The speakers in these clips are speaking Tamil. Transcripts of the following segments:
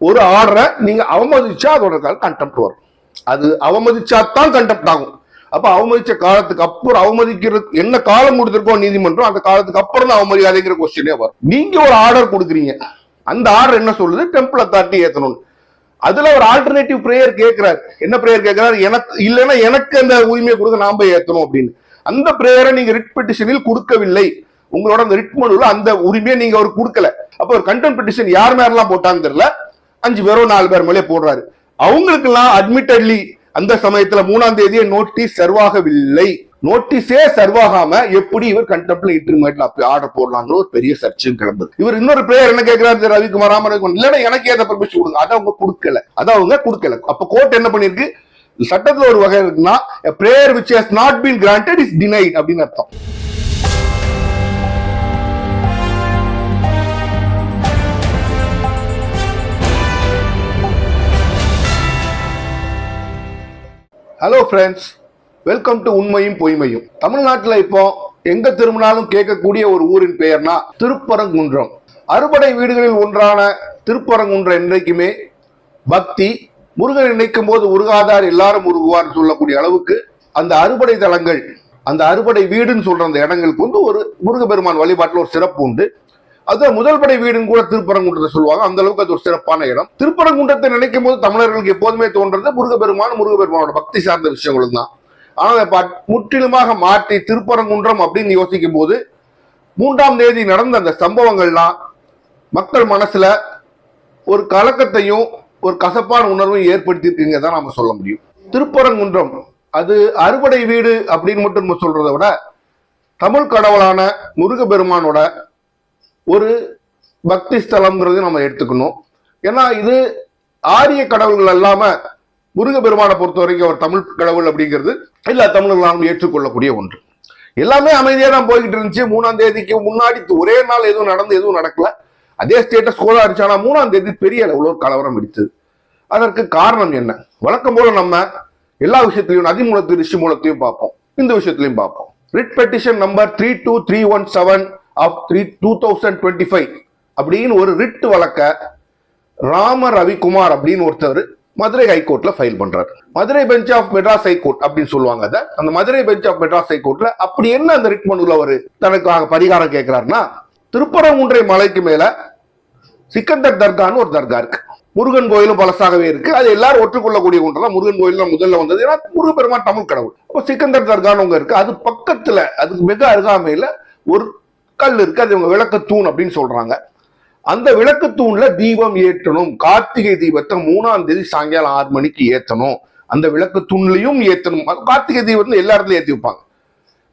ஒரு ஆர்டரை நீங்க அவமதிச்சா அதோட கண்டெம்ட் வரும். அது அவமதிச்சாதான் கண்டெம்ட் ஆகும். அப்ப அவமதிச்ச காலத்துக்கு அப்புறம் அவமதிக்கிறது என்ன காலம் கொடுத்திருக்கோம் நீதிமன்றம், அந்த காலத்துக்கு அப்புறம் தான் அவமரியாதைங்கிற கொஸ்டினே வரும். நீங்க ஒரு ஆர்டர் கொடுக்குறீங்க, அந்த ஆர்டர் என்ன சொல்லுது, டெம்பிள் அத்தாரிட்டி ஏத்தணும். அதுல ஒரு ஆல்டர்னேட்டிவ் பிரேயர் கேட்கிறாரு. என்ன பிரேயர் கேட்கிறாரு, எனக்கு இல்லைன்னா எனக்கு அந்த உரிமையை கொடுக்க நாம ஏத்தணும் அப்படின்னு. அந்த பிரேயரை நீங்க ரிட் பெட்டிஷனில் கொடுக்கவில்லை. உங்களோட அந்த ரிட் மனுல அந்த உரிமையை நீங்க அவருக்கு கொடுக்கல. அப்ப ஒரு கண்டெம்ட் பெட்டிஷன் யார் மேலாம் போட்டான்னு தெரியல, 5 பேரோ 4 பேர் மேலே போடுறாரு. அவங்களுக்கு எல்லாம் அட்மிட்டட்லி அந்த சமயத்துல 3ஆம் தேதியே நோட்டீஸ் சர்வாகவில்லை. நோட்டீஸே சர்வாகாம எப்படி இவர் கண்டெம்ப்ட்ல இன்டர்மீடியட்ல ஆர்டர் போடலாங்கிற ஒரு பெரிய சர்ச்சையும் கிளம்புது. இவர் இன்னொரு பிரேயர் என்ன கேட்கிறாரு, ரவிக்குமார் ராமராஜன் இல்லைன்னா எனக்கு ஏத பர்மிஷன் கொடுங்க, அதை அவங்க கொடுக்கல. அப்ப கோர்ட் என்ன பண்ணிருக்கு, சட்டத்துல ஒரு வகை இருக்குன்னா prayer which has not been granted is denied அப்படின்னு அர்த்தம். ஹலோ ஃப்ரெண்ட்ஸ், வெல்கம் டு உண்மையும் பொய்மையும். தமிழ்நாட்டில் இப்போ எங்க திரும்பினாலும் கேட்கக்கூடிய ஒரு ஊரின் பெயர்னா திருப்பரங்குன்றம். அறுபடை வீடுகளில் ஒன்றான திருப்பரங்குன்றம் என்றைக்குமே பக்தி, முருகன் நினைக்கும் போது உருகாதார் எல்லாரும் உருகுவார் சொல்லக்கூடிய அளவுக்கு அந்த அறுபடை தலங்கள், அந்த அறுபடை வீடுன்னு சொல்ற அந்த இடங்களுக்கு வந்து ஒரு முருகப்பெருமான் வழிபாட்டில் ஒரு சிறப்பு உண்டு. அது முதல் படை வீடுன்னு கூட திருப்பரங்குன்றத்தை சொல்லுவாங்க. அந்த அளவுக்கு அது ஒரு சிறப்பான இடம். திருப்பரங்குன்றத்தை நினைக்கும் போது தமிழர்களுக்கு எப்போதுமே தோன்றது முருகப்பெருமானோட பக்தி சார்ந்த விஷயங்களும் தான். ஆனால் அதை முற்றிலுமாக மாற்றி திருப்பரங்குன்றம் அப்படின்னு யோசிக்கும் போது 3ஆம் தேதி நடந்த அந்த சம்பவங்கள்லாம் மக்கள் மனசுல ஒரு கலக்கத்தையும் ஒரு கசப்பான உணர்வையும் ஏற்படுத்தியிருக்கீங்க தான் நாம சொல்ல முடியும். திருப்பரங்குன்றம் அது அறுபடை வீடு அப்படின்னு மட்டும் நம்ம சொல்றதை விட தமிழ் கடவுளான முருகப்பெருமானோட ஒரு பக்தி ஸ்தலம்ங்கிறது நம்ம எடுத்துக்கணும். ஏன்னா இது ஆரிய கடவுள்கள் இல்லாம முருகப்பெருமானை பொறுத்த வரைக்கும் அவர் தமிழ் கடவுள் அப்படிங்கிறது எல்லா தமிழர்களாலும் ஏற்றுக்கொள்ளக்கூடிய ஒன்று. எல்லாமே அமைதியா தான் போய்கிட்டு இருந்துச்சு. 3ஆம் தேதிக்கு முன்னாடி ஒரே நாள் எதுவும் நடக்கல. அதே ஸ்டேட்டஸ் கோலா இருந்துச்சு. ஆனா 3ஆம் தேதி பெரிய அளவுல ஒரு கலவரம் வெடித்தது. அதற்கு காரணம் என்ன? வழக்கம் போல நம்ம எல்லா விஷயத்திலையும் நதி மூலத்தையும் ரிஷி மூலத்தையும் பார்ப்போம், இந்த விஷயத்திலையும் பார்ப்போம். ரிட் பெட்டிஷன் நம்பர் 32317 of 2025 அப்படின்னு ஒரு ரிட் வழக்க ராம ரவிக்குமார் அப்படின்னு ஒருத்தர் மதுரை ஹைகோர்ட்ல ஃபைல் பண்றாரு. Madurai bench of Madras high court அப்படின்னு சொல்லுவாங்க. அதை அந்த மதுரை பெஞ்ச் ஆஃப் மெட்ராஸ் ஹைகோர்ட்ல அப்படி என்ன அந்த ரிட் மனுல ஒரு தனக்கு பரிகாரம் கேட்கிறாருன்னா, திருப்பரங்குன்றை மலைக்கு மேல சிக்கந்தர் தர்கான்னு ஒரு தர்கா இருக்கு. முருகன் கோயிலும் பழசாகவே இருக்கு. அது எல்லாரும் ஒற்றுக்கொள்ளக்கூடிய ஒன்றுதான். முருகன் கோயில் முதல்ல வந்தது. ஏன்னா முருகப்பெருமான் தமிழ் கடவுள். அப்போ சிக்கந்தர் தர்கான்னு உங்க இருக்கு. அது பக்கத்துல அதுக்கு மிக அருகாமையில ஒரு கல் இருக்கு. அது இவங்க விளக்கு தூண் அப்படின்னு சொல்றாங்க. அந்த விளக்கு தூண்ல தீபம் ஏற்றணும். கார்த்திகை தீபத்தை 3ஆம் தேதி சாயங்காலம் 6 மணிக்கு ஏற்றணும். அந்த விளக்கு தூண்லையும் ஏற்றணும். கார்த்திகை தீபத்தை எல்லா இடத்துலயும் ஏற்றி வைப்பாங்க.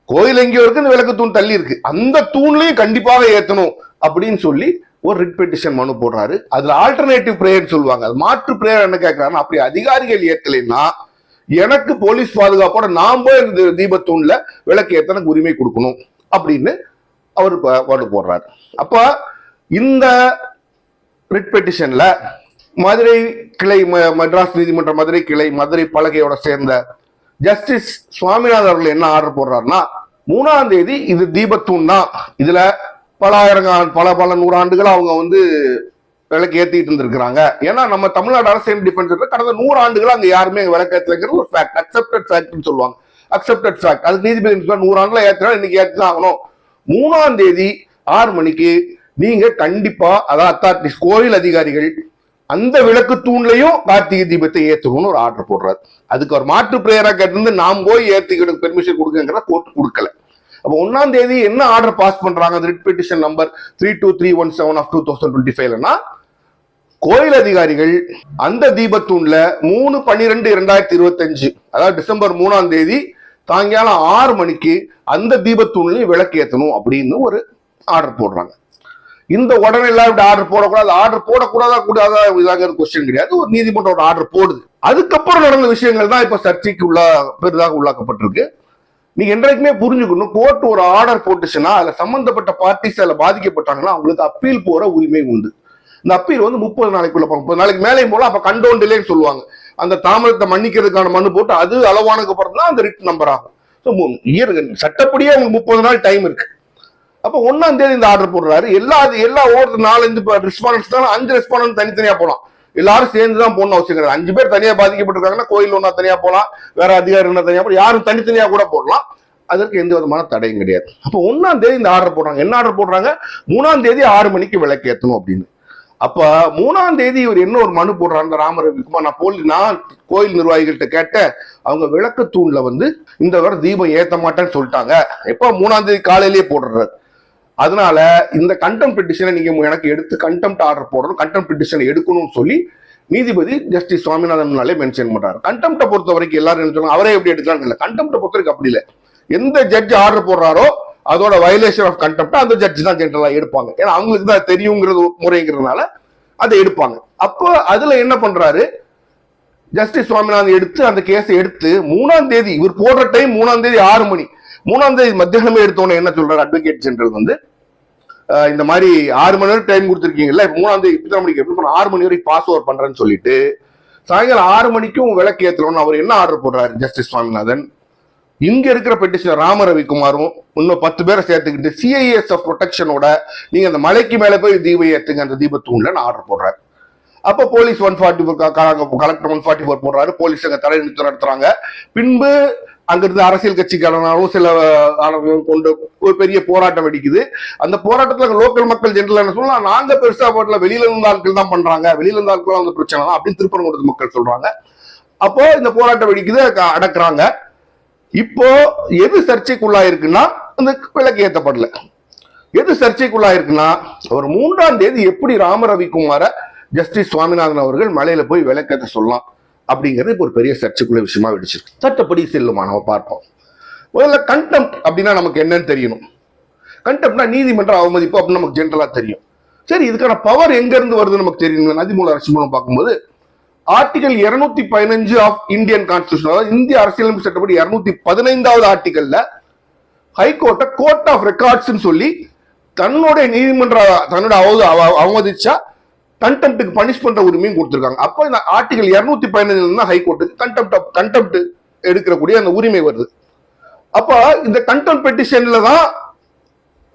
கோயில் எங்கேயோ இருக்கு, இந்த விளக்கு தூண் தள்ளி இருக்கு, அந்த தூண்லையும் கண்டிப்பாக ஏற்றணும் அப்படின்னு சொல்லி ஒரு ரிட் பெட்டிஷன் மனு போடுறாரு. அதுல ஆல்டர்னேட்டிவ் பிரேயர் சொல்லுவாங்க. அது மாற்று பிரேயர் என்ன கேட்கிறாருன்னா, அப்படி அதிகாரிகள் ஏற்றலைன்னா எனக்கு போலீஸ் பாதுகாப்போட நான் போய் இந்த தீபத்தூண்ல விளக்கு ஏத்தனுக்கு உரிமை கொடுக்கணும் அப்படின்னு அவர் மனு போடுறாரு. அப்ப இந்த ரிட் பெட்டிஷன்ல மதுரை கிளை, மெட்ராஸ் நீதிமன்ற மதுரை கிளை, மதுரை பலகையோட சேர்ந்த ஜஸ்டிஸ் சுவாமிநாதன் அவர்கள் என்ன ஆர்டர் போடுறாருன்னா, 3ஆம் தேதி இது தீபத்தூண் தான். இதுல பல நூறாண்டுகள் அவங்க வந்து விளக்கு ஏத்திட்டு இருந்திருக்கிறாங்க. ஏன்னா நம்ம தமிழ்நாடு அரசு டிஃபென்ஸ் கடந்த 100 ஆண்டுகள் அங்க யாருமே விளக்கு ஏற்றுறது ஒரு ஃபேக்ட், அக்செப்டட் ஃபேக்ட்னு சொல்லுவாங்க. Accepted fact. அது நீதிபதி 100 ஆண்டுல ஏற்றினா இன்னைக்கு ஏற்றிதான் ஆகணும். 3ஆம் தேதி 6 மணிக்கு நீங்க கண்டிப்பா அதாவது அத்தாரிட்டிஸ் கோயில் அதிகாரிகள் அந்த விளக்கு தூண்லையும் கார்த்திகை தீபத்தை ஏற்றணும்னு ஒரு ஆர்டர் போடுறாரு. அதுக்கு ஒரு மாற்று பிரேயரா கேட்டிருந்து நாம் போய் ஏற்றிக்கிட்டு பெர்மிஷன் கொடுக்குங்கிற கோர்ட் கொடுக்கல. அப்ப 1ஆம் தேதி என்ன ஆர்டர் பாஸ் பண்றாங்க, ரிட் பெட்டிஷன் நம்பர் 32317 of 2025னா, கோயில் அதிகாரிகள் அந்த தீபத்தூண்ல 3/12/2025 அதாவது டிசம்பர் 3ஆம் தேதி சாயங்காலம் 6 மணிக்கு அந்த தீபத்தூண்லையும் விளக்கு ஏற்றணும் அப்படின்னு ஒரு ஆர்டர் போடுறாங்க. இந்த உடனே எல்லாரும் ஆர்டர் போடக்கூடாது, ஆர்டர் கூடாதா இதாக கொஸ்டின் கிடையாது. ஒரு நீதிமன்றம் ஒரு ஆர்டர் போடுது. அதுக்கப்புறம் நடந்த விஷயங்கள் தான் இப்ப சர்ச்சைக்கு பெரிதாக உள்ளாக்கப்பட்டிருக்கு. நீங்க என்றைக்குமே புரிஞ்சுக்கணும், கோர்ட் ஒரு ஆர்டர் போட்டுச்சுன்னா அதுல சம்பந்தப்பட்ட பார்ட்டிஸ் அதுல பாதிக்கப்பட்டாங்கன்னா அவங்களுக்கு அப்பீல் போற உரிமை உண்டு. இந்த அப்பீல் வந்து 30 நாளைக்குள்ள 30 நாளைக்கு மேலே போல அப்ப கண்டோன் டிலேன்னு சொல்லுவாங்க. அந்த தாமதத்தை மன்னிக்கிறதுக்கான மனு போட்டு அது அளவானதுக்கு அப்புறம் தான் அந்த ரிட் நம்பர் ஆகும். சட்டப்படியே உங்களுக்கு 30 நாள் டைம் இருக்கு. அப்ப 1ஆம் தேதி இந்த ஆர்டர் போடுறாரு. எல்லா 4-5 ரெஸ்பான்ஸ் தான் 5 ரெஸ்பான்ஸ் தனித்தனியா போலாம். எல்லாரும் சேர்ந்துதான் போகணும் அவசியம் கிடையாது. 5 பேர் தனியா பாதிக்கப்பட்டிருக்காங்கன்னா கோயில் ஒன்னா தனியா போகலாம், வேற அதிகாரி ஒன்னா தனியா போகலாம், யாரும் தனித்தனியா கூட போடலாம். அதற்கு எந்த விதமான தடையும் கிடையாது. அப்போ 1ஆம் தேதி இந்த ஆர்டர் போடுறாங்க. என்ன ஆர்டர் போடுறாங்க? 3ஆம் தேதி 6 மணிக்கு விளக்கேற்றணும் அப்படின்னு. அப்ப 3ஆம் தேதி இவர் என்ன ஒரு மனு போடுறாரு அந்த ராமரவிக்குமார்? நான் கோயில் நிர்வாகிகள்கிட்ட கேட்ட, அவங்க விளக்கு தூண்ல இந்த வரை தீபம் ஏத்த மாட்டேன்னு சொல்லிட்டாங்க. எப்ப 3ஆம் தேதி காலையிலேயே போடுறாரு. அதனால இந்த கண்டெம்ட் பெட்டிஷனை நீங்க எனக்கு எடுத்து கண்டெம்ட் ஆர்டர் போடணும், கண்டெம்ட் பெட்டிஷன் எடுக்கணும்னு சொல்லி நீதிபதி ஜஸ்டிஸ் சுவாமிநாதன் மென்ஷன் பண்றாரு. கண்டெம்ட்டை பொறுத்த வரைக்கும் எல்லாரும் என்ன சொல்றாங்க, அவரே எப்படி எடுக்கலாம்னு இல்லை. கண்டெம்ட்டை பொறுத்த வரைக்கும் அப்படி இல்லை. எந்த ஜட்ஜ் ஆர்டர் போடுறாரோ அதோட வயலேஷன் ஆஃப் கண்டெம்ட் அந்த ஜட்ஜ் தான் ஜெனரலா எடுப்பாங்க. ஏன்னா அவங்களுக்கு தான் தெரியுங்கிறது முறைங்கிறதுனால அதை எடுப்பாங்க. அப்போ அதுல என்ன பண்றாரு, ஜஸ்டிஸ் சுவாமிநாதன் எடுத்து அந்த கேஸை எடுத்து 3ஆம் தேதி இவர் போடுற டைம் 3ஆம் தேதி 6 மணி. 3ஆம் தேதி மத்தியானமே எடுத்தோன்னே என்ன சொல்றாரு அட்வொகேட் ஜெனரல் இந்த மாதிரி 6 மணி வரைக்கும் டைம் கொடுத்துருக்கீங்கல்ல, 3ஆம் தேதி இத்தனை மணிக்கு எப்படி 6 மணி வரைக்கும் பாஸ் ஓவர் பண்றேன்னு சொல்லிட்டு சாயங்காலம் 6 மணிக்கும் விளக்கு ஏற்றணும்னு அவர் என்ன ஆர்டர் போடுறாரு ஜஸ்டிஸ் சுவாமிநாதன்? இங்க இருக்கிற பெட்டிஷனர் ராமரவிக்குமாரும் இன்னும் 10 பேரை சேர்த்துக்கிட்டு CIS ஆஃப் ப்ரொடெக்ஷனோட நீங்க அந்த மலைக்கு மேல போய் தீபம் ஏத்துங்க அந்த தீபத்தூண்ல ஆர்டர் போடுறாரு. அப்ப போலீஸ் 144 கலெக்டர் 144 போடுறாரு. போலீஸ் அங்க தடை நிறுத்தம் நடத்துறாங்க. பின்பு அங்கிருந்து அரசியல் கட்சிக்காரனாலும் சில கொண்டு ஒரு பெரிய போராட்டம் வெடிக்குது. அந்த போராட்டத்துல லோக்கல் மக்கள் ஜெனரல் என்ன சொல்லலாம், நாங்க பெருசா போட்டல, வெளியில இருந்த ஆட்கள் தான் பண்றாங்க, வெளியில இருந்த ஆட்கள் பிரச்சனை தான் அப்படின்னு திருப்பரங்குன்றம் மக்கள் சொல்றாங்க. அப்போ இந்த போராட்டம் வெடிக்குது, அடக்குறாங்க. இப்போ எது சர்ச்சைக்குள்ளா இருக்குன்னா அந்த விளக்கு ஏற்றப்படல. எது சர்ச்சைக்குள்ளா இருக்குன்னா அவர் 3ஆம் தேதி எப்படி ராமரவிக்குமார ஜஸ்டிஸ் சுவாமிநாதன் அவர்கள் மலையில போய் விளக்கேற்ற சொல்லலாம் அப்படிங்கிறது இப்போ ஒரு பெரிய சர்ச்சைக்குள்ள விஷயமா வெடிச்சிருக்கு. சட்டப்படி செல்லுமா நம்ம பார்ப்போம். முதல்ல கண்டெம்ட் அப்படின்னா நமக்கு என்னன்னு தெரியணும். கண்டெம்ட்னா நீதிமன்ற அவமதிப்பு அப்படின்னு நமக்கு ஜென்ரலா தெரியும். சரி, இதுக்கான பவர் எங்க இருந்து வருதுன்னு நமக்கு தெரியும். நதிமூல அரசு மூலம் பார்க்கும்போது ஆர்டிகல் 215 ஆஃப் இந்தியன் கான்ஸ்டிடியூஷன், அதாவது இந்திய அரசியலமைப்பு சட்டப்படி 215வது ஆர்டிகல்ல ஹைகோர்ட்டை கோர்ட் ஆஃப் ரெக்கார்ட்ஸ் சொல்லி தன்னுடைய நீதிமன்ற தன்னோட அவமதிச்சா கண்டெம்ட்டுக்கு பனிஷ் பண்ற உரிமையும் கொடுத்திருக்காங்க. அப்போ இந்த ஆர்டிகல் 215 ஹைகோர்ட்டுக்கு கண்டெம்ட் எடுக்கக்கூடிய அந்த உரிமை வருது. அப்ப இந்த கண்டெம்ட் பெட்டிஷன்ல தான்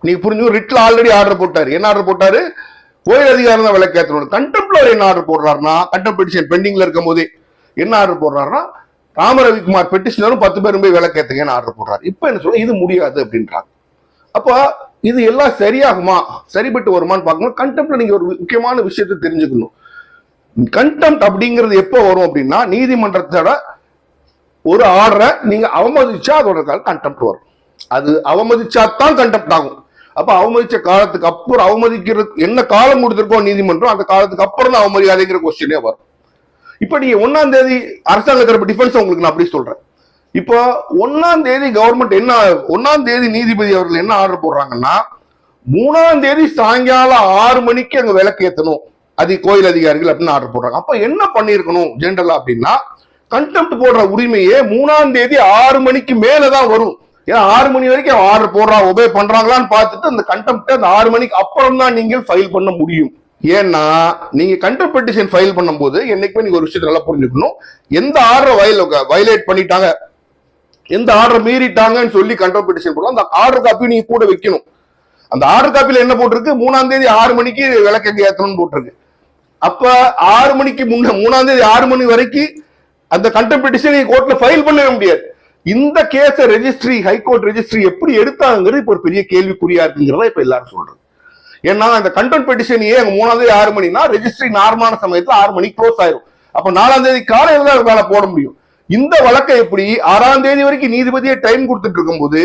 நீங்க புரிஞ்சு ரிட்ல ஆல்ரெடி ஆர்டர் போட்டாரு. என்ன ஆர்டர் போட்டாரு? கோயில் அதிகாரம் தான் விளக்கேற்றணும். கண்டெம்ட்ல என்ன ஆர்டர் போடுறாருன்னா, கண்டெம்ட் பெட்டிஷன் பெண்டிங்ல இருக்கும் போதே என்ன ஆர்டர் போடுறாருன்னா, ராமரவிக்குமார் பெட்டிஷனரும் 10 பேரும் போய் விளக்கேற்றுங்கன்னு ஆர்டர் போடுறாரு. இப்ப என்ன சொல்ல, இது முடியாது அப்படின்றாங்க. அப்ப இது எல்லாம் சரியாகுமா, சரிபட்டு வருமானு பார்க்கணும். கண்டெம்ட்ல நீங்க ஒரு முக்கியமான விஷயத்தை தெரிஞ்சுக்கணும். கண்டெம்ட் அப்படிங்கிறது எப்போ வரும் அப்படின்னா, நீதிமன்றத்தோட ஒரு ஆர்டரை நீங்க அவமதிச்சா அதோட கண்டெம்ட் வரும். அது அவமதிச்சாதான் கண்டெம்ட் ஆகும். அப்ப அவமதிச்ச காலத்துக்கு அப்புறம் அவமதிக்கிறது என்ன காலம் கொடுத்திருக்கோம் நீதிமன்றம், அந்த காலத்துக்கு அப்புறம் தான் அவமரியாதைங்கிற கொஸ்டினே வரும். இப்ப நீங்க 1ஆம் தேதி அரசாங்க தரப்பு டிஃபென்ஸ் உங்களுக்கு நான் அப்படி சொல்றேன். இப்போ 1ஆம் தேதி கவர்மெண்ட் என்ன, 1ஆம் தேதி நீதிபதி அவர்கள் என்ன ஆர்டர் போடுறாங்கன்னா, 3ஆம் தேதி சாயங்காலம் 6 மணிக்கு அங்க விளக்கு ஏற்றணும் அது கோயில் அதிகாரிகள் அப்படின்னு ஆர்டர் போடுறாங்க. அப்ப என்ன பண்ணிருக்கணும் ஜெனரலா அப்படின்னா, கண்டெம்ட் போடுற உரிமையே 3ஆம் தேதி 6 மணிக்கு மேலதான் வரும். ஏன்னா 6 மணி வரைக்கும் ஆர்டர் போடுறா ஒபே பண்றாங்களான்னு பார்த்துட்டு அந்த கண்டெம்ட் அந்த 6 மணிக்கு அப்புறம் தான் நீங்கள் ஃபைல் பண்ண முடியும். ஏன்னா நீங்க கண்டெம்ட் பெட்டிஷன் ஃபைல் பண்ணும்போது என்னைக்குமே நீங்க ஒரு விஷயத்தை நல்லா புரிஞ்சுக்கணும். எந்த ஆர்டர் வயலேட் பண்ணிட்டாங்க, எந்த ஆர்டர் மீறிட்டாங்கன்னு சொல்லி கண்டெம்ட் பெட்டிஷன் போடலாம். அந்த ஆர்டர் காப்பி நீங்க கூட வைக்கணும். அந்த ஆர்டர் காப்பியில என்ன போட்டிருக்கு, 3ஆம் தேதி 6 மணிக்கு விளக்கு ஏற்றணும்னு போட்டிருக்கு. அப்ப 6 மணிக்கு முன்ன 3ஆம் தேதி 6 மணி வரைக்கும் அந்த கண்டெம்ட் பெட்டிஷன் கோர்ட்ல ஃபைல் பண்ணவே முடியாது. இந்த கேஸ ரெஜிஸ்ட்ரி, ஹைகோர்ட் ரெஜிஸ்ட்ரி எப்படி எடுத்தாங்கிறது இப்ப ஒரு பெரிய கேள்விக்குறியா இருக்குங்கிறத இப்ப எல்லாரும் சொல்றது. ஏன்னா அந்த கண்டெம்ட் பெட்டிஷன் 3ஆம் தேதி 6 மணினா ரெஜிஸ்ட்ரி நார்மலான சமயத்துல 6 மணிக்கு க்ளோஸ் ஆயிரும். அப்ப 4ஆம் தேதி காலையில தான் வேலை போட முடியும். இந்த வழக்கை எப்படி 6ஆம் தேதி வரைக்கும் நீதிபதியை டைம் கொடுத்துட்டு இருக்கும் போது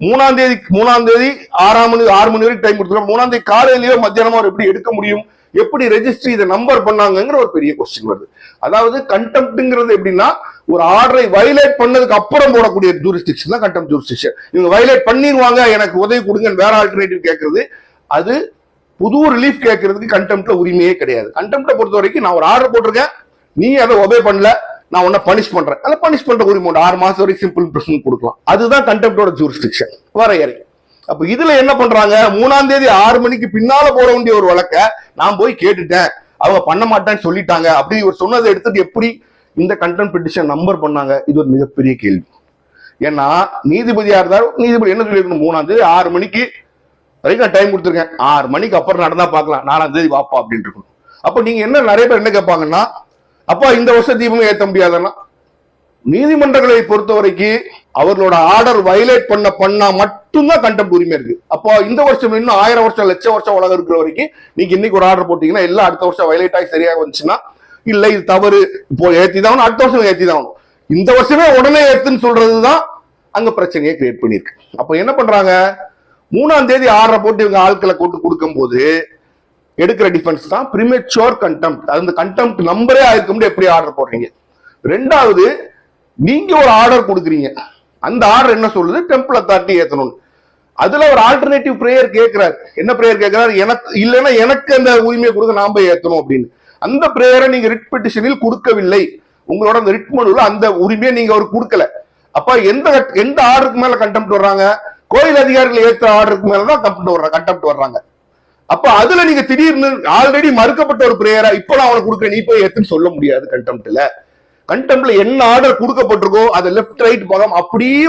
3ஆம் தேதி 6 மணி வரைக்கும் டைம் கொடுத்துருக்கோம், 3ஆம் தேதி காலையிலயோ மத்தியானமோ எப்படி எடுக்க முடியும், எப்படி ரெஜிஸ்ட்ரி இதை நம்பர் பண்ணாங்கிற ஒரு பெரிய கொஸ்டின் வருது. அதாவது கண்டெம்ட்ங்கிறது எப்படின்னா, ஒரு ஆர்டரை வயலேட் பண்ணதுக்கு அப்புறம் போடக்கூடிய ஜூரிஸ்டிக்ஷன் தான் கண்டெம்ட் ஜூரிஸ்டிக்ஷன். இவங்க வயலேட் பண்ணிடுவாங்க, எனக்கு உதவி கொடுங்க, வேற ஆல்டர்னேட்டிவ் கேட்கறது, அது புது ரிலீஃப் கேட்கறதுக்கு கண்டெம்ட்ல உரிமையே கிடையாது. கண்டெம்ட்டை பொறுத்த வரைக்கும் நான் ஒரு ஆர்டர் போட்டிருக்கேன், நீ அதை ஒபே பண்ணல, நான் உன்னை பனிஷ் பண்றேன், அதை பனிஷ் பண்ற உரிமை 6 மாசம் வரைக்கும் சிம்பிள் இம்ப்ரெஷன் கொடுக்கலாம். அதுதான் கண்டெம்ட்டோட ஜூரிஸ்டிக்ஷன் வரையறை. அப்ப இதுல என்ன பண்றாங்க, 3ஆம் தேதி 6 மணிக்கு பின்னால போட வேண்டிய ஒரு வழக்க நான் போய் கேட்டுட்டேன், அவங்க பண்ண மாட்டேன்னு சொல்லிட்டாங்க அப்படி இவர் சொன்னதை எடுத்துட்டு எப்படி இந்த கண்டெம்ட் பெட்டிஷன் நம்பர் பண்ணாங்க? இது ஒரு மிகப்பெரிய கேள்வி. ஏன்னா நீதிபதியா இருந்தாரு, நீதிபதி என்ன சொல்லிருக்கணும், 3ஆம் தேதி 6 மணிக்கு வரைக்கும் டைம் கொடுத்துருக்கேன், 6 மணிக்கு அப்புறம் நடந்தா பார்க்கலாம், 4ஆம் தேதி வாப்பா அப்படின்னு இருக்கணும். அப்ப நீங்க என்ன நிறைய பேர் என்ன கேட்பாங்கன்னா, அப்பா இந்த வருஷம் தீபமே ஏற்ற முடியாதுன்னா, நீதிமன்றங்களை பொறுத்த வரைக்கும் அவர்களோட ஆர்டர் வயலேட் பண்ணா மட்டும்தான் கண்டெம்ட் உரிமை இருக்கு. அப்போ இந்த வருஷம் இன்னும் 1000 வருஷம் லட்சம் வருஷம் உலகம் இருக்கிற வரைக்கும் நீங்க இன்னைக்கு ஒரு ஆர்டர் போட்டீங்கன்னா எல்லாம் அடுத்த வருஷம் வயலேட் ஆகி சரியாக வந்துச்சுன்னா, இல்ல இது தவறு, இப்போ ஏத்திதான் அடுத்த வருஷம் ஏத்திதான், இந்த வருஷமே உடனே ஏத்துன்னு சொல்றதுதான் அங்க பிரச்சனையை கிரியேட் பண்ணிருக்கு. அப்ப என்ன பண்றாங்க, 3ஆம் தேதி ஆர்டரை போட்டு இவங்க ஆட்களை கொண்டு கொடுக்கும் போது எடுக்கிற டிஃபென்ஸ் தான் பிரிமெச்சூர் கண்டெம்ட். அந்த கண்டெம்ட் நம்பரே ஆயிருக்க முடியும் எப்படி ஆர்டர் போடுறீங்க. ரெண்டாவது, நீங்க ஒரு ஆர்டர் கொடுக்குறீங்க, அந்த ஆர்டர் என்ன சொல்லுது, டெம்பிள் அத்தாரிட்டி ஏத்தணும். அதுல ஒரு ஆல்டர்னேட்டிவ் பிரேயர் கேட்கிறாரு. என்ன பிரேயர் கேட்கிறாரு, எனக்கு இல்லைன்னா எனக்கு அந்த உரிமையை கொடுக்க நாம ஏத்தணும் அப்படின்னு. அந்த பிரேயரை நீங்க ரிட் பெட்டிஷனில் கொடுக்கவில்லை, உங்களோட அந்த ரிட் மனுல அந்த உரிமையை நீங்க அவருக்கு கொடுக்கல. அப்ப எந்த ஆர்டருக்கு மேல கண்டெம்ட் வர்றாங்க, கோயில் அதிகாரிகள் ஏற்ற ஆர்டருக்கு மேலதான் கண்டெம்ட் வர்றாங்க. அப்ப அதுல நீங்க திடீர்னு ஆல்ரெடி மறுக்கப்பட்ட ஒரு பிரேயரா இப்ப நான் அவனுக்கு கொடுக்குறேன் நீ போய் ஏத்துன்னு சொல்ல முடியாது. கண்டெம்ட்ல என்ன ஆர்டர் கொடுக்கப்பட்டிருக்கோ அதை லெப்ட் ரைட் பக்கம் அப்படியே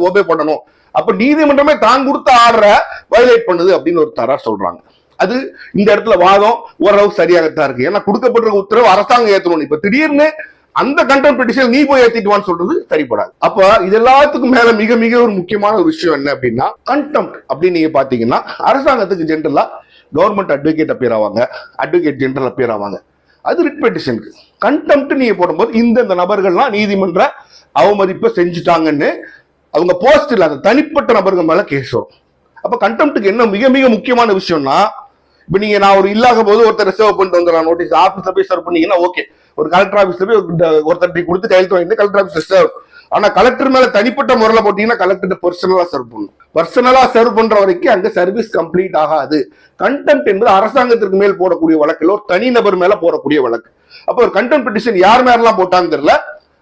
ஒபே பண்ணணும். அப்ப நீதிமன்றமே தான் கொடுத்த ஆர்டரை வயலேட் பண்ணுது அப்படின்னு ஒரு தரா சொல்றாங்க. அது இந்த இடத்துல வாதம் ஓரளவு சரியாகத்தான் இருக்கு. ஏன்னா கொடுக்கப்பட்டிருக்க உத்தரவு அரசாங்கம் ஏத்தணும். இப்ப திடீர்னு அந்த கண்டெம்ட் பெட்டிஷன் நீ போய் ஏத்திட்டுவான்னு சொல்றது சரிப்படாது. அப்ப இது எல்லாத்துக்கும் மேல மிக மிக ஒரு முக்கியமான ஒரு விஷயம் என்ன அப்படின்னா, கண்டெம்ட் அப்படின்னு நீங்க பாத்தீங்கன்னா அரசாங்கத்துக்கு ஜென்ரலா கவர்மெண்ட் அட்வொகேட் அப்பியர் ஆவாங்க, அட்வொகேட் ஜெனரல் அப்பியர் ஆவாங்க. அது ரிட் பெட்டிஷனுக்கு. கண்டெம்ட் நீங்க போடும்போது இந்த நபர்கள்லாம் நீதிமன்ற அவமதிப்பை செஞ்சுட்டாங்கன்னு அவங்க போஸ்ட் இல்ல, அந்த தனிப்பட்ட நபர்கள் மேல கேஸ் வரும். அப்ப கண்டெம்ட்டுக்கு என்ன மிக மிக முக்கியமான விஷயம்னா, இப்ப நீங்க நான் ஒரு இல்லாத போது ஒருத்தர் ரிசர்வ் பண்ணிட்டு வந்துடலாம், நோட்டீஸ் ஆபீஸ்ல போய் சர்வ் பண்ணீங்கன்னா ஓகே, ஒரு கலெக்டர் ஆபீஸ்ல போய் ஒருத்தர் கொடுத்து கையெழுத்து வாங்கி கலெக்டர் ஆபீஸ் சர்வ். ஆனா கலெக்டர் மேல தனிப்பட்ட முறையில போட்டீங்கன்னா கலெக்டர் பர்சனலா சர்வ் பண்ணணும். பர்சனலா சர்வ் பண்ற வரைக்கும் அங்க சர்வீஸ் கம்ப்ளீட் ஆகாது. கண்டெம்ட் என்பது அரசாங்கத்திற்கு மேல் போடக்கூடிய வழக்கு, ஒரு தனிநபர் மேல போடக்கூடிய வழக்கு. அப்ப ஒரு கண்டெம்ட் பெட்டிஷன் யார் மேலாம் போட்டான்னு தெரியல,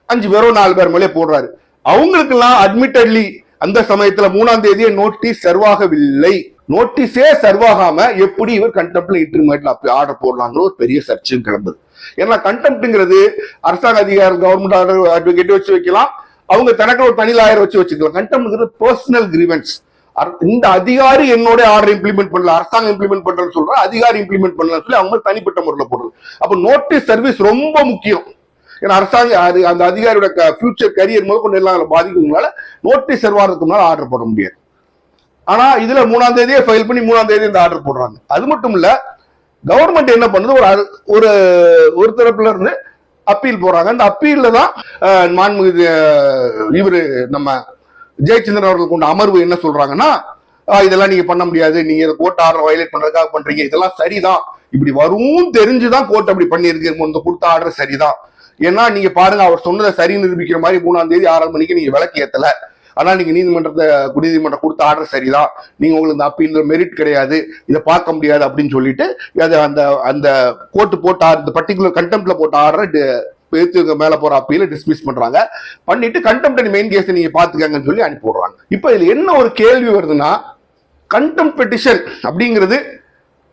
5 பேரோ 4 பேர் மேலே போடுறாரு. அவங்களுக்கு எல்லாம் அட்மிட்டட்லி அந்த சமயத்துல 3ஆம் தேதியே நோட்டீஸ் சர்வாகவில்லை. நோட்டீஸே சர்வாகாம எப்படி இவர் கண்டெம்ட்ல இன்டர்மீடியட்ல ஆர்டர் போடலாங்கிற ஒரு பெரிய சர்ச்சையும் கிளம்புது. ஏன்னா கண்டெம்ட்ங்கிறது அரசாங்க அதிகாரி கவர்மெண்ட் அட்வொகேட் வச்சு வைக்கலாம், அவங்க தனக்கு ஒரு தனி லாயர் வச்சு வச்சுக்கலாம். கண்டெம்ட்ங்கிறது பர்சனல் கிரீவன்ஸ். இந்த அதிகாரி என்னோட ஆர்டர் இம்ப்ளிமெண்ட் பண்ணல, அரசாங்கம் இம்ப்ளிமெண்ட் பண்றேன்னு சொல்ற, அதிகாரி இம்ப்ளிமெண்ட் பண்ணலன்னு சொல்லி அவங்க தனிப்பட்ட முறையில் போடுறது. அப்ப நோட்டீஸ் சர்வீஸ் ரொம்ப முக்கியம். ஏன்னா அரசாங்க அந்த அதிகாரியோட ஃபியூச்சர் கரியர் முதல் கொண்டு எல்லாம் பாதிக்கிறதுனால நோட்டீஸ் சர்வாருக்கு முன்னால ஆர்டர் போட முடியாது. ஆனா இதுல 3ஆம் தேதியே ஃபைல் பண்ணி 3ஆம் தேதி இந்த ஆர்டர் போடுறாங்க. அது மட்டும் இல்ல, கவர்மெண்ட் என்ன பண்ணுது, ஒரு தரப்புல இருந்து அப்பீல் போறாங்க. அந்த அப்பீல்ல தான் இவரு நம்ம ஜெயச்சந்திரன் அவர்கள் கொண்ட அமர்வு என்ன சொல்றாங்கன்னா, இதெல்லாம் நீங்க பண்ண முடியாது, நீங்க கோர்ட் ஆர்டர் வயலேட் பண்றதுக்காக பண்றீங்க, இதெல்லாம் சரிதான், இப்படி வரும் தெரிஞ்சுதான் கோர்ட் அப்படி பண்ணிருக்கு, கொடுத்த ஆர்டர் சரிதான். ஏன்னா நீங்க பாருங்க, அவர் சொன்னதை சரி நிரூபிக்கிற மாதிரி 3ஆம் தேதி 6 மணிக்கு நீங்க விளக்கு ஏத்தல, ஆனா நீங்க நீதிமன்றம் கொடுத்த ஆர்டர் சரிதான், நீங்க உங்களுக்கு இந்த அப்பீல் மெரிட் கிடையாது, இதை பார்க்க முடியாது அப்படின்னு சொல்லிட்டு அந்த கோர்ட் போட்ட இந்த பர்டிகுலர் கண்டெம்ட்ல போட்ட ஆர்டர் மேல போற அப்பீல டிஸ்மிஸ் பண்றாங்க. பண்ணிட்டு கண்டெம்ட் மெயின் கேஸ் நீங்க பாத்துக்கங்கன்னு சொல்லி அனுப்பி விடுறாங்க. இப்ப இதுல என்ன ஒரு கேள்வி வருதுன்னா, கண்டெம்ட் பெட்டிஷன் அப்படிங்கிறது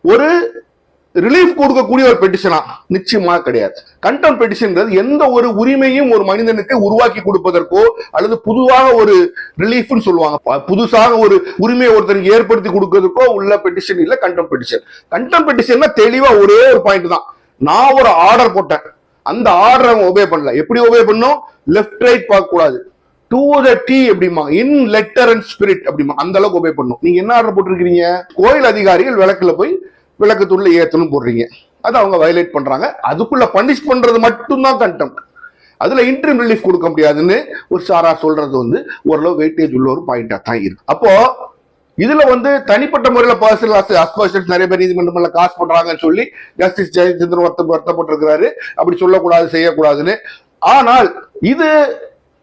ஒரு ரிலீஃப் கொடுக்கக்கூடிய ஒரு பெட்டிஷனா? நிச்சயமா கிடையாது. கண்டெம்ட் பெட்டிஷன் எந்த ஒரு உரிமையும் ஒரு மனிதனுக்கு உருவாக்கி கொடுப்பதற்கோ அல்லது புதுவாக ஒரு ரிலீஃப்னு சொல்லுவாங்க, புதுசாக ஒரு உரிமையை ஒருத்தருக்கு ஏற்படுத்தி கொடுக்கறதுக்கோ உள்ள பெட்டிஷன் இல்ல கண்டெம்ட் பெட்டிஷன். கண்டெம்ட் பெட்டிஷன் தெளிவா ஒரே ஒரு பாயிண்ட் தான், நான் ஒரு ஆர்டர் போட்டேன், அந்த ஆர்டர் அவங்க ஒபே பண்ணல. எப்படி ஒபே பண்ணும்? லெஃப்ட் ரைட் பார்க்க கூடாது, டு த டி அப்படிமா, இன் லெட்டர் அண்ட் ஸ்பிரிட் அப்படிமா, அந்த அளவுக்கு ஒபே பண்ணும். நீங்க என்ன ஆர்டர் போட்டிருக்கீங்க? கோயில் அதிகாரிகள் விளக்குல போய் விளக்கு தூண்ல ஏத்தணும் போடுறீங்க, அதை அவங்க வயலேட் பண்றாங்க. அதுக்குள்ள பனிஷ் பண்றது மட்டும்தான் கண்டெம்ட். அதுல இன்டரிம் ரிலீஃப் கொடுக்க முடியாதுன்னு ஒரு சாரா சொல்றது ஓரளவு வெயிட்டேஜ் உள்ள ஒரு பாயிண்டா தான் இருக்கு. அப்போ இதுல தனிப்பட்ட முறையில பர்சனல் அஸ்பெஷல்ஸ் நிறைய பேர் நீதிமன்றம்ல காசு பண்றாங்கன்னு சொல்லி ஜஸ்டிஸ் ஜெயச்சந்திரன் வருத்தப்பட்டிருக்கிறாரு, அப்படி சொல்லக்கூடாது, செய்யக்கூடாதுன்னு. ஆனால் இது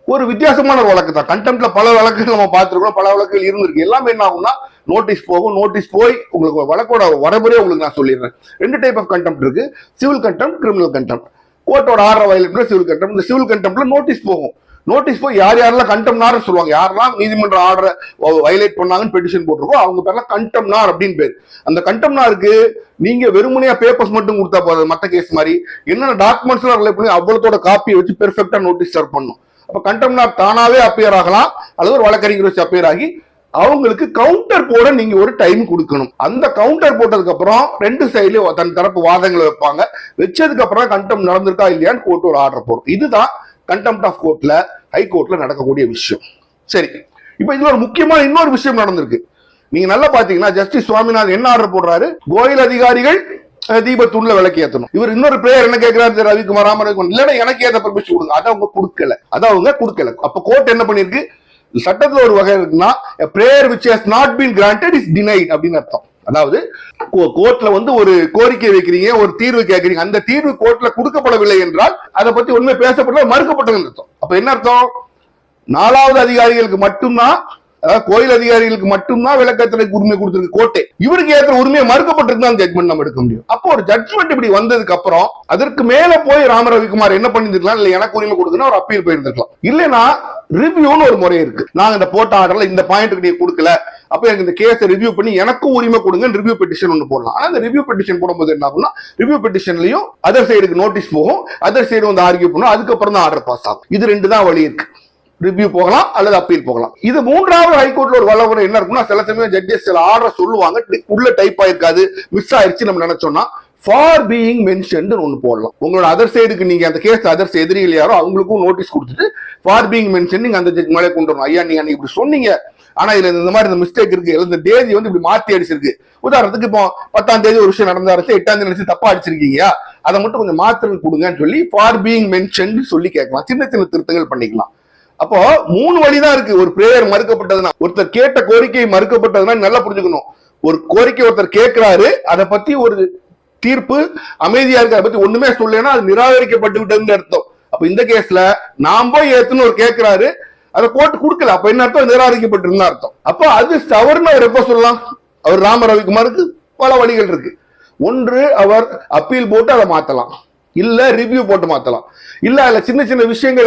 ஒரு வித்தியாசமான வழக்கு தான். கண்டெம்ட்ல பல வழக்குகள் நம்ம பார்த்திருக்கோம், பல வழக்குகள் இருந்திருக்கு. எல்லாமே என்ன ஆகும்னா, நோட்டீஸ் போகும், நோட்டீஸ் போய் உங்களுக்கு வழக்கோட வரமுறையே உங்களுக்கு நான் சொல்லிடுறேன். 2 டைப் ஆஃப் கண்டெம்ட் இருக்கு, சிவில் கண்டெம்ட், கிரிமினல் கண்டெம்ட். கோர்ட்டோட ஆர்டர் வயலேட் பண்ண சிவில் கண்டெம்ட். இந்த சிவில் கண்டெம்ட்ல நோட்டீஸ் போகும். நோட்டீஸ் போய் யாரெல்லாம் கண்டெம்னார் சொல்லுவாங்க, யாரெல்லாம் நீதிமன்ற ஆர்டரை வயலேட் பண்ணாங்கன்னு பெட்டிஷன் போட்டிருக்கோம் அவங்க பேர்ல கண்டெம்னார் அப்படின்னு பேர். அந்த கண்டெம்னாருக்கு நீங்க வெறுமனையா பேப்பர்ஸ் மட்டும் கொடுத்தா போதும். மற்ற கேஸ் மாதிரி என்னென்ன டாக்குமெண்ட்ஸ் எல்லாம் ரிலேட் பண்ணி அவ்வளோட காப்பியை வச்சு பெர்ஃபெக்டா நோட்டீஸ் சர்வ் பண்ணும். அப்ப கண்டெம்னார் தானாவே அப்பியர் ஆகலாம், அல்லது ஒரு வழக்கறிஞர் வச்சு அப்பியர் ஆகி அவங்களுக்கு கவுண்டர் போட நீங்க ஒரு டைம் கொடுக்கணும். அந்த கவுண்டர் போட்டதுக்கு அப்புறம் ரெண்டு சைட்லயும் தன் தரப்பு வாதங்களை வைப்பாங்க. வச்சதுக்கு அப்புறம் கண்டெம்ட் நடந்திருக்கா இல்லையான்னு கோர்ட் ஒரு ஆர்டர் போடும். இதுதான் கண்டெம்ட் ஆஃப் கோர்ட்ல, ஹை கோர்ட்ல நடக்கக்கூடிய விஷயம். சரி, இப்ப இதுல ஒரு முக்கியமான இன்னொரு விஷயம் நடந்திருக்கு. நீங்க நல்லா பாத்தீங்கன்னா ஜஸ்டிஸ் சுவாமிநாதன் என்ன ஆர்டர் போடுறாரு, கோயில் அதிகாரிகள் தீபத்தூண்ல விளக்கு ஏத்தணும். இவர் இன்னொரு பிரேயர் என்ன கேட்கிறாரு, ரவிக்குமார் ராமரவிக்குமார் இல்லைன்னா எனக்கு ஏத்த பெர்மிஷன் கொடுங்க. அதை அவங்க கொடுக்கல. அப்ப கோர்ட் என்ன பண்ணிருக்கு, சட்டத்துல ஒரு வகை இருக்குன்னா prayer which has not been granted is denied அப்படின்னு அர்த்தம். அதாவது கோர்ட்ல ஒரு கோரிக்கை வைக்கிறீங்க, ஒரு தீர்வு கேட்கறீங்க, அந்த தீர்வு கோர்ட்ல கொடுக்கப்படவில்லை என்றால் அதை பத்தி உண்மை பேசப்படல, மறுக்கப்பட்டதுன்னு அர்த்தம். அப்ப என்ன அர்த்தம், நாலாவது அதிகாரிகளுக்கு மட்டும்தான், அதாவது கோயில் அதிகாரிகளுக்கு மட்டும்தான் விளக்கத்திற்கு உரிமை கொடுத்திருக்கு கோர்ட்டே. இவருக்கு ஏற்ற உரிமையை மறுக்கப்பட்டிருந்தா ஜட்மெண்ட் நம்ம எடுக்க முடியும். அப்போ ஒரு ஜட்மெண்ட் இப்படி வந்ததுக்கு அப்புறம் அதற்கு மேல போய் ரவிக்குமார் என்ன பண்ணிருக்கலாம், இல்ல எனக்கு உரிமை கொடுக்கணும் ஒரு அப்பீல் போயிருந்திருக்கலாம். இல்லைன்னா ரிவ்யூன்னு ஒரு முறை இருக்கு. நாங்க இந்த போட்ட ஆர்டர்ல இந்த பாயிண்ட்க்கு நீங்க கொடுக்கல, அப்ப எனக்கு இந்த கேஸை ரிவ்யூ பண்ணி எனக்கும் உரிமை கொடுங்க ரிவ்யூ பெட்டிஷன் ஒன்று போடலாம். ஆனா அந்த ரிவ்யூ பெட்டிஷன் போடும்போது என்ன ஆகும்னா, ரிவ்யூ பெட்டிஷன்லயும் அதர் சைடுக்கு நோட்டீஸ் போகும், அதர் சைடு ஆர்கியூ பண்ணும், அதுக்கப்புறம் தான் ஆர்டர் பாஸ் ஆகும். இது ரெண்டு தான் வழி இருக்கு. ரிவ்யூ போகலாம் அல்லது அப்பீல் போகலாம். இது மூன்றாவது ஹைகோர்ட்ல ஒரு வளமுறை என்ன இருக்குன்னா, சில சமயம் ஜட்ஜஸ் சில ஆர்டர் சொல்லுவாங்க, உள்ள டைப் ஆயிருக்காது, மிஸ் ஆயிருச்சு நம்ம நினைச்சோம்னா ஃபார் பீயிங் மென்ஷன்ட் ஒன்னு போடலாம். உங்களோட அதர் சைடுக்கு நீங்க அந்த கேஸ் அதர் எதிரிகள் யாரோ அவங்களுக்கும் நோட்டீஸ் கொடுத்துட்டு ஃபார் பீயிங் மென்ஷன் நீங்க அந்த ஜட்ஜ் மேலே கொண்டு வரணும். ஐயா நீங்க அன்னைக்கு இப்படி சொன்னீங்க, ஆனா இதுல இந்த மாதிரி இந்த மிஸ்டேக் இருக்கு, இந்த தேதி இப்படி மாத்தி அடிச்சிருக்கு. உதாரணத்துக்கு இப்போ 10ஆம் தேதி ஒரு விஷயம் நடந்தாச்சு, 8ஆம் தேதி நினைச்சு தப்பா அடிச்சிருக்கீங்க, அதை மட்டும் கொஞ்சம் மாத்திரம் கொடுங்கன்னு சொல்லி ஃபார் பீயிங் மென்ஷன் சொல்லி கேட்கலாம். சின்ன சின்ன திருத்தங்கள் பண்ணிக்கலாம். அப்போ 3 வழிதான் இருக்கு. ஒரு பிரேயர் மறுக்கப்பட்டதுன்னா, ஒருத்தர் கேட்ட கோரிக்கை மறுக்கப்பட்டதுன்னா நல்லா புரிஞ்சுக்கணும். ஒரு கோரிக்கை ஒருத்தர் கேட்கிறாரு, அதை பத்தி ஒரு தீர்ப்பு அமைதியா இருக்கு, அதை பத்தி ஒண்ணுமே சொல்லலைன்னா அது நிராகரிக்கப்பட்டு விட்டதுன்னு அர்த்தம். அப்ப இந்த கேஸ்ல நாம் போய் ஏத்துன்னு ஒரு கேட்கிறாரு, அதை கோர்ட் கொடுக்கல, அப்ப என்ன அர்த்தம், நிராகரிக்கப்பட்டிருந்தா அர்த்தம். அப்போ அது தவறுன்னு அவர் எப்ப சொல்லலாம், அவர் ரவிக்குமாருக்கு பல வழிகள் இருக்கு. ஒன்று, அவர் அப்பீல் போட்டு அதை மாத்தலாம், இல்ல ரிவ்யூ போட்டு மாத்தலாம், இல்ல அதுல சின்ன சின்ன விஷயங்கள்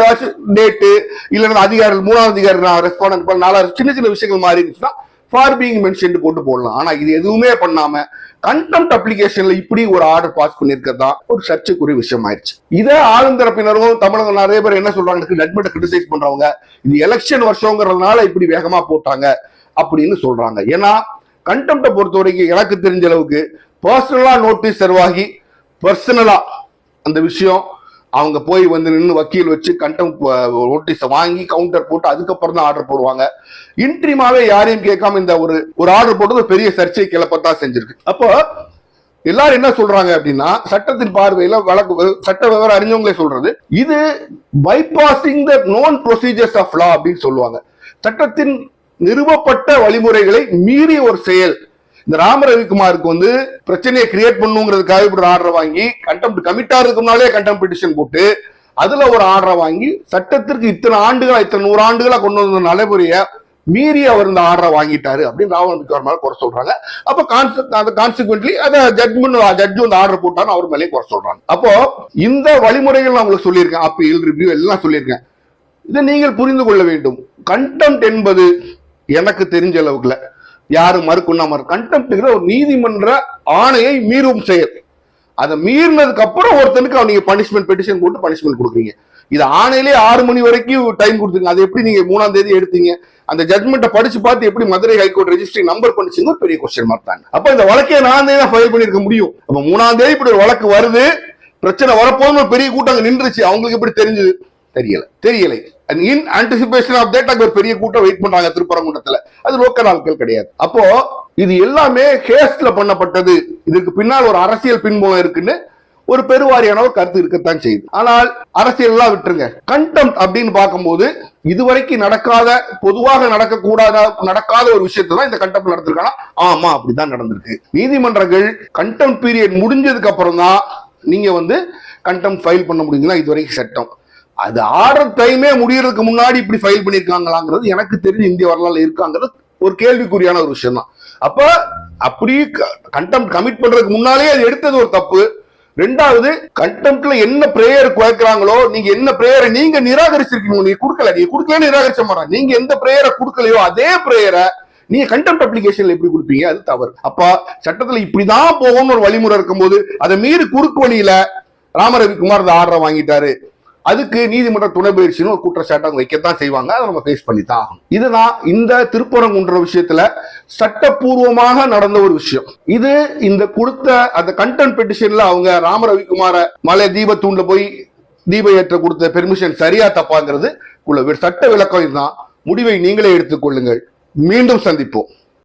டேட்டு இல்ல அதிகாரிகள் 3ஆவது அதிகாரி ரெஸ்பாண்ட் 4 சின்ன சின்ன விஷயங்கள் மாறி இருந்துச்சுன்னா ஃபார் பீயிங் மென்ஷன் போட்டு போடலாம். ஆனா இது எதுவுமே பண்ணாம கண்டெம்ட் அப்ளிகேஷன்ல இப்படி ஒரு ஆர்டர் பாஸ் பண்ணிருக்கதா ஒரு சர்ச்சைக்குரிய விஷயம் ஆயிடுச்சு. இதை ஆளுந்தரப்பினரும் தமிழகம் நிறைய பேர் என்ன சொல்றாங்க, ஜட்மெண்ட் கிரிட்டிசைஸ் பண்றவங்க இது எலெக்ஷன் வருஷங்கிறதுனால இப்படி வேகமா போட்டாங்க அப்படின்னு சொல்றாங்க. ஏன்னா கண்டெம்ட்டை பொறுத்த வரைக்கும் எனக்கு தெரிஞ்ச அளவுக்கு பர்சனலா நோட்டீஸ் சர்வாகி பர்சனலா அந்த விஷயம் அவங்க போய் நின்று வக்கீல் வச்சு கண்டெம்ட் நோட்டீஸை வாங்கி கவுண்டர் போட்டு அதுக்கப்புறம் தான் ஆர்டர் போடுவாங்க. இன்ட்ரீமாவே யாரையும் கேட்காம இந்த ஒரு ஆர்டர் போட்டது பெரிய சர்ச்சை கிளப்பத்தான் செஞ்சிருக்கு. அப்போ எல்லாரும் என்ன சொல்றாங்க அப்படின்னா, சட்டத்தின் பார்வையில சட்ட விவரம் அறிஞ்சவங்களே சொல்றது, இது bypassing the known procedures of law அப்படின்னு சொல்லுவாங்க. சட்டத்தின் நிறுவப்பட்ட வழிமுறைகளை மீறிய ஒரு செயல். இந்த ரவிக்குமாருக்கு பிரச்சனையை கிரியேட் பண்ணுங்கிறதுக்காக இப்படி ஆர்டர் வாங்கி கண்டெம்ட் கமிட் ஆகிறதுக்கு முன்னாலே கண்டெம்ட் பெட்டிஷன் போட்டு அதுல ஒரு ஆர்டர் வாங்கி சட்டத்திற்கு இத்தனை 100 ஆண்டுகளா கொண்டு வந்த நடைமுறைய மீறி அவர் இந்த ஆர்டரை வாங்கிட்டாரு அப்படின்னு ரவிக்குமார் மேல குறை சொல்றாங்க. அப்ப கான்சிக்வென்ட்லி அதை ஜட்ஜ் ஆர்டர் போட்டாரு அவர் மேலே குறை சொல்றாங்க. அப்போ இந்த வழிமுறைகள் நான் உங்களுக்கு சொல்லியிருக்கேன், அப்பீல் ரிவ்யூ எல்லாம் சொல்லியிருக்கேன். இதை நீங்கள் புரிந்து கொள்ள வேண்டும். கண்டெம்ட் என்பது எனக்கு தெரிஞ்ச அளவுக்குல யாரும் மறுக்குன்னா கண்டெம்ட்ங்கிற ஒரு நீதிமன்ற ஆணையை மீறும் செயல். அதை மீறினதுக்கு அப்புறம் ஒருத்தனுக்கு நீங்க பனிஷ்மெண்ட் பெட்டிஷன் போட்டு பனிஷ்மெண்ட் கொடுக்குறீங்க. இது ஆணையிலே 6 மணி வரைக்கும் டைம் கொடுத்துருங்க. அது எப்படி நீங்க 3ஆம் தேதி எடுத்தீங்க, அந்த ஜட்மெண்ட்டை படிச்சு பார்த்து எப்படி மதுரை ஹைகோர்ட் ரெஜிஸ்ட்ரி நம்பர் பண்ணிச்சுங்க ஒரு பெரிய கொஸ்டின் மார்க் தாங்க. அப்ப இந்த வழக்கை 4ஆம் தேதி தான் ஃபைல் பண்ணிருக்க முடியும். அப்ப 3ஆம் தேதி இப்படி ஒரு வழக்கு வருது, பிரச்சனை வரப்போது பெரிய கூட்டம் நின்றுச்சு, அவங்களுக்கு எப்படி தெரிஞ்சது தெரியலை. இன் ஆன்டிசிபேஷன் ஆஃப் தட் ஒரு பெரிய கூட்டம் வெயிட் பண்றாங்க திருப்பரங்குன்றத்துல. அது லோக்கல் ஆட்கள் கிடையாது. அப்போ இது எல்லாமே கேஸ்ல பண்ணப்பட்டது, இதுக்கு பின்னால் ஒரு அரசியல் பின்புலம் இருக்குன்னு ஒரு பெருவாரியான ஒரு கருத்து இருக்கத்தான் செய்யுது. ஆனால் அரசியல் எல்லாம் விட்டுருங்க. கண்டெம்ட் அப்படின்னு பார்க்கும்போது இதுவரைக்கும் நடக்காத, பொதுவாக நடக்காத ஒரு விஷயத்தை தான் இந்த கண்டெம்ட் நடந்திருக்காங்க. ஆமா அப்படிதான் நடந்திருக்கு. நீதிமன்றங்கள் கண்டெம்ட் பீரியட் முடிஞ்சதுக்கு அப்புறம் தான் நீங்க கண்டெம்ட் ஃபைல் பண்ண முடியுங்களா, இதுவரைக்கும் சட்டம். அது ஆர்டர் டைமே முடியறதுக்கு முன்னாடி இப்படி ஃபைல் பண்ணிருக்காங்களாங்கிறது எனக்கு தெரிஞ்சு இந்திய வரலாறு இருக்காங்கிறது ஒரு கேள்விக்குறியான ஒரு விஷயம் தான். அப்ப அப்படி கண்டெம்ட் கமிட் பண்றதுக்கு முன்னாலே அது எடுத்தது ஒரு தப்பு. ரெண்டாவது, கண்டெம்ட்ல என்ன பிரேயர் கேட்கிறாங்களோ, நீங்க என்ன பிரேயரை நீங்க நிராகரிச்சிருக்கீங்க, நீங்க கொடுக்கல நிராகரிச்ச மாட்டாங்க. நீங்க எந்த பிரேயரை கொடுக்கலையோ அதே பிரேயரை நீங்க கண்டெம்ட் அப்ளிகேஷன்ல எப்படி கொடுப்பீங்க, அது தவறு. அப்ப சட்டத்துல இப்படிதான் போகணும்னு ஒரு வழிமுறை இருக்கும்போது அதை மீறி குறுக்கு வழியில ரவிக்குமார் இந்த ஆர்டரை வாங்கிட்டாரு, அதுக்கு நீதிமன்ற துணை பயிற்சின்னு ஒரு குற்றச்சாட்டு அவங்க வைக்கத்தான் செய்வாங்க. அதை நம்ம ஃபேஸ் பண்ணித்தான் ஆகணும். இதுதான் இந்த திருப்பரங்குன்ற விஷயத்துல சட்டப்பூர்வமாக நடந்த ஒரு விஷயம். இது இந்த கொடுத்த அந்த கண்டென்ட் பெட்டிஷன்ல அவங்க ராம ரவிக்குமார மலை தீபத்தூண்ல போய் தீப ஏற்ற கொடுத்த பெர்மிஷன் சரியா தப்பாங்கிறது சட்ட விளக்கம் இதுதான். முடிவை நீங்களே எடுத்துக் கொள்ளுங்கள். மீண்டும் சந்திப்போம்.